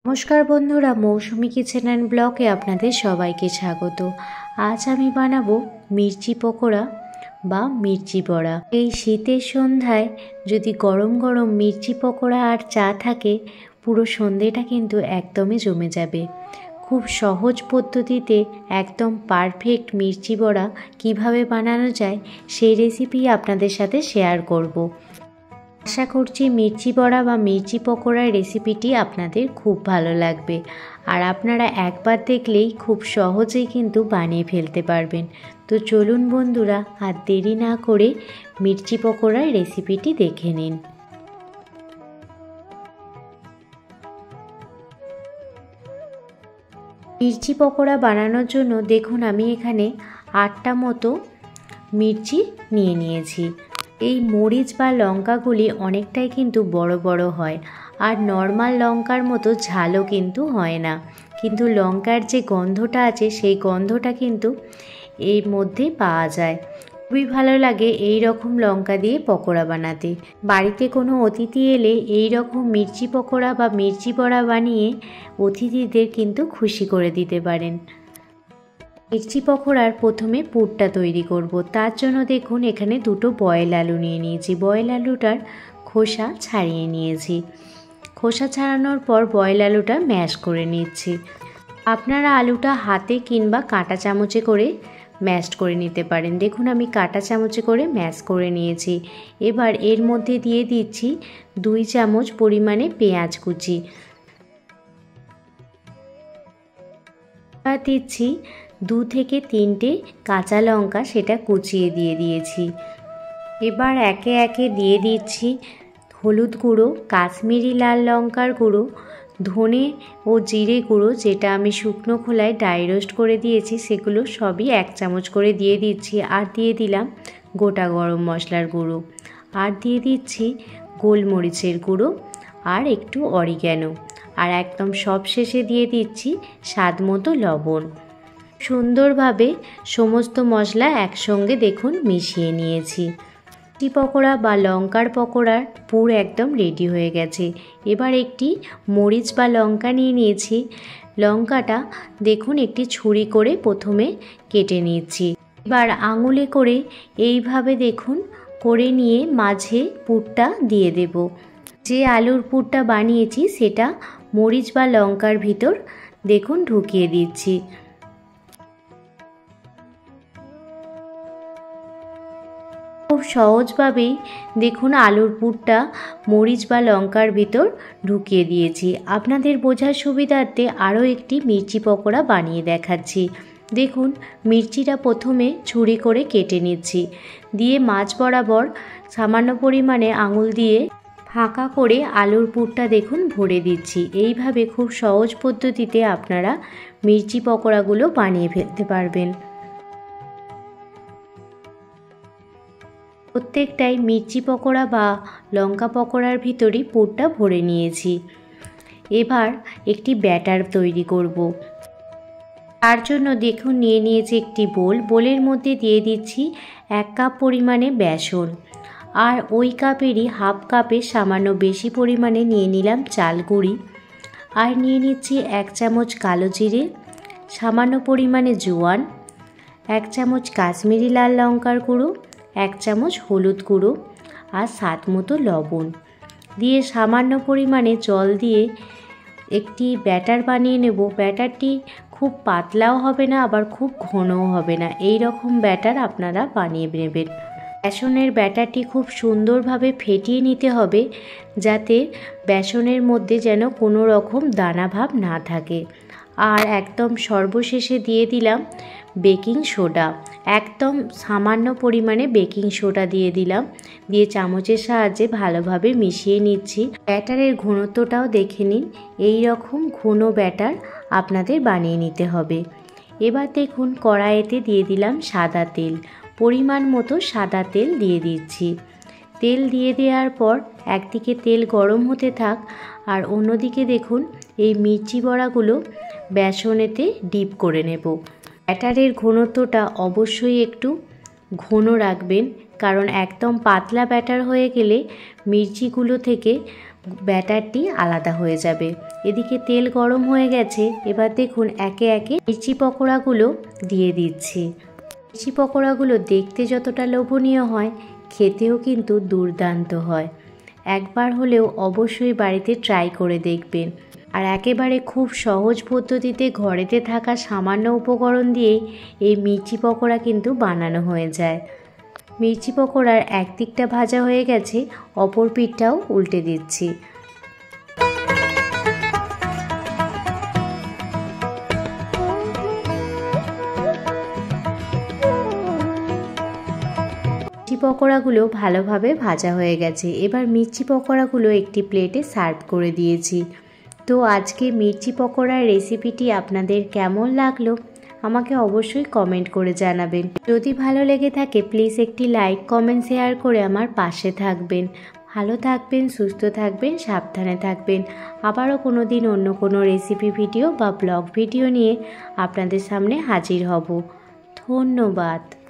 নমস্কার বন্ধুরা, মৌসুমি kitchen and ব্লগে আপনাদের সবাইকে স্বাগত। আজ আমি বানাবো মির্চি পকোড়া বা মির্চি বড়া। এই শীতের সন্ধ্যায় যদি গরম গরম মির্চি পকোড়া আর চা থাকে, পুরো সন্ধ্যেটা কিন্তু একদমই জমে যাবে। খুব সহজ পদ্ধতিতে একদম পারফেক্ট মির্চি বড়া কিভাবে বানানো যায় সেই রেসিপি আপনাদের সাথে শেয়ার করব। আশা করছি মির্চি বড়া বা মির্চি পকোড়ার রেসিপিটি আপনাদের খুব ভালো লাগবে, আর আপনারা একবার দেখলেই খুব সহজেই কিন্তু বানিয়ে ফেলতে পারবেন। তো চলুন বন্ধুরা, আর দেরি না করে মির্চি পকোড়ার রেসিপিটি দেখে নিন। মির্চি পকোড়া বানানোর জন্য দেখুন আমি এখানে 8টা মতো মির্চি নিয়ে নিয়েছি। এই মরিচ বা লঙ্কাগুলি অনেকটাই কিন্তু বড় বড় হয়, আর নর্মাল লঙ্কার মতো ঝালও কিন্তু হয় না, কিন্তু লঙ্কার যে গন্ধটা আছে সেই গন্ধটা কিন্তু এর মধ্যে পাওয়া যায়। খুবই ভালো লাগে এই রকম লঙ্কা দিয়ে পকোড়া বানাতে। বাড়িতে কোনো অতিথি এলে এই রকম মির্চি পকোড়া বা মির্চি বড়া বানিয়ে অতিথিদের কিন্তু খুশি করে দিতে পারেন। মির্চি পকোড়ার প্রথমে পুরটা তৈরি করব। তার জন্য দেখুন এখানে 2টো বয়েল আলু নিয়ে নিয়েছি। বয়েল আলুটার খোসা ছাড়িয়ে নিয়েছি। খোসা ছাড়ানোর পর বয়েল আলুটা ম্যাশ করে নিচ্ছি। আপনারা আলুটা হাতে কিংবা কাঁটা চামচে করে ম্যাশ করে নিতে পারেন। দেখুন আমি কাঁটা চামচে করে ম্যাশ করে নিয়েছি। এবার এর মধ্যে দিয়ে দিচ্ছি 2 চামচ পরিমাণে পেঁয়াজ কুচি। দিচ্ছি 2 থেকে 3টে কাঁচা লঙ্কা, সেটা কুচিয়ে দিয়ে দিয়েছি। এবার একে একে দিয়ে দিচ্ছি হলুদ গুঁড়ো, কাশ্মীরি লাল লঙ্কার গুঁড়ো, ধনে ও জিরে গুঁড়ো, যেটা আমি শুকনো খোলায় ড্রাই রোস্ট করে দিয়েছি, সেগুলো সবই 1 চামচ করে দিয়ে দিচ্ছি। আর দিয়ে দিলাম গোটা গরম মশলার গুঁড়ো, আর দিয়ে দিচ্ছি গোলমরিচের গুঁড়ো, আর একটু অরিগ্যানো, আর একদম সব শেষে দিয়ে দিচ্ছি স্বাদ মতো লবণ। সুন্দরভাবে সমস্ত মশলা একসঙ্গে দেখুন মিশিয়ে নিয়েছি। মির্চি পকোড়া বা লঙ্কার পকোড়ার পুর একদম রেডি হয়ে গেছে। এবার একটি মরিচ বা লঙ্কা নিয়ে নিয়েছি। লঙ্কাটা দেখুন একটি ছুরি করে প্রথমে কেটে নিচ্ছি। এবার আঙুলে করে এইভাবে দেখুন করে নিয়ে মাঝে পুরটা দিয়ে দেব। যে আলুর পুরটা বানিয়েছি সেটা মরিচ বা লঙ্কার ভিতর দেখুন ঢুকিয়ে দিচ্ছি। খুব সহজভাবেই দেখুন আলুর পুরটা মরিচ বা লঙ্কার ভিতর ঢুকিয়ে দিয়েছি। আপনাদের বোঝার সুবিধার্থে আরও একটি মির্চি পকোড়া বানিয়ে দেখাচ্ছি। দেখুন মির্চিটা প্রথমে ছুরি করে কেটে নিচ্ছি, দিয়ে মাঝ বরাবর সামান্য পরিমাণে আঙুল দিয়ে ফাঁকা করে আলুর পুরটা দেখুন ভরে দিচ্ছি। এইভাবে খুব সহজ পদ্ধতিতে আপনারা মির্চি পকোড়াগুলো বানিয়ে ফেলতে পারবেন। প্রত্যেকটাই মির্চি পকোড়া বা লঙ্কা পকোড়ার ভিতরই পুরটা ভরে নিয়েছি। এবার একটি ব্যাটার তৈরি করব। তার জন্য দেখুন নিয়ে নিয়েছি একটি বোলের মধ্যে দিয়ে দিচ্ছি 1 কাপ পরিমাণে বেসন, আর ওই কাপেরই হাফ কাপের সামান্য বেশি পরিমাণে নিয়ে নিলাম চাল গুঁড়ি, আর নিয়ে নিচ্ছি 1 চামচ কালো জিরে, সামান্য পরিমাণে জোয়ান, 1 চামচ কাশ্মীরি লাল লঙ্কার গুঁড়ো, 1 চামচ হলুদ গুঁড়ো, আর স্বাদ মতো লবণ দিয়ে সামান্য পরিমাণে জল দিয়ে একটি ব্যাটার বানিয়ে নেব। ব্যাটারটি খুব পাতলাও হবে না, আবার খুব ঘনও হবে না, এই রকম ব্যাটার আপনারা বানিয়ে নেবেন। বেসনের ব্যাটারটি খুব সুন্দরভাবে ফেটিয়ে নিতে হবে, যাতে বেসনের মধ্যে যেন কোনো রকম দানা ভাব না থাকে। আর একদম সর্বশেষে দিয়ে দিলাম বেকিং সোডা, একদম সামান্য পরিমাণে বেকিং সোডা দিয়ে দিলাম, দিয়ে চামচের সাহায্যে ভালোভাবে মিশিয়ে নিচ্ছি। ব্যাটারের ঘনত্বটাও দেখে নিন, এই রকম ঘন ব্যাটার আপনাদের বানিয়ে নিতে হবে। এবার দেখুন কড়াইতে দিয়ে দিলাম সাদা তেল, পরিমাণ মতো সাদা তেল দিয়ে দিচ্ছি। তেল দিয়ে দেওয়ার পর একদিকে তেল গরম হতে থাক, আর অন্যদিকে দেখুন এই মির্চি বড়াগুলো বেসনেতে ডিপ করে নেব। ব্যাটারের ঘনত্বটা অবশ্যই একটু ঘন রাখবেন, কারণ একদম পাতলা ব্যাটার হয়ে গেলে মির্চিগুলো থেকে ব্যাটারটি আলাদা হয়ে যাবে। এদিকে তেল গরম হয়ে গেছে। এবার দেখুন একে একে মির্চি পকোড়াগুলো দিয়ে দিচ্ছি। মির্চি পকোড়াগুলো দেখতে যতটা লোভনীয় হয়, খেতেও কিন্তু দুর্দান্ত হয়। একবার হলেও অবশ্যই বাড়িতে ট্রাই করে দেখবেন। আর একেবারে খুব সহজ পদ্ধতিতে ঘরেতে থাকা সামান্য উপকরণ দিয়েই এই মির্চি পকোড়া কিন্তু বানানো হয়ে যায়। মির্চি পকোড়ার একদিকটা ভাজা হয়ে গেছে, অপর পিঠটাও উল্টে দিচ্ছি। মির্চি পকোড়াগুলো ভালোভাবে ভাজা হয়ে গেছে। এবার মির্চি পকোড়াগুলো একটি প্লেটে সার্ভ করে দিয়েছি। তো আজকে মির্চি পকোড়ার রেসিপিটি আপনাদের কেমন লাগলো আমাকে অবশ্যই কমেন্ট করে জানাবেন। যদি ভালো লেগে থাকে প্লিজ একটি লাইক, কমেন্ট, শেয়ার করে আমার পাশে থাকবেন। ভালো থাকবেন, সুস্থ থাকবেন, সাবধানে থাকবেন। আবারও কোনো দিন অন্য কোনো রেসিপি ভিডিও বা ব্লগ ভিডিও নিয়ে আপনাদের সামনে হাজির হব। ধন্যবাদ।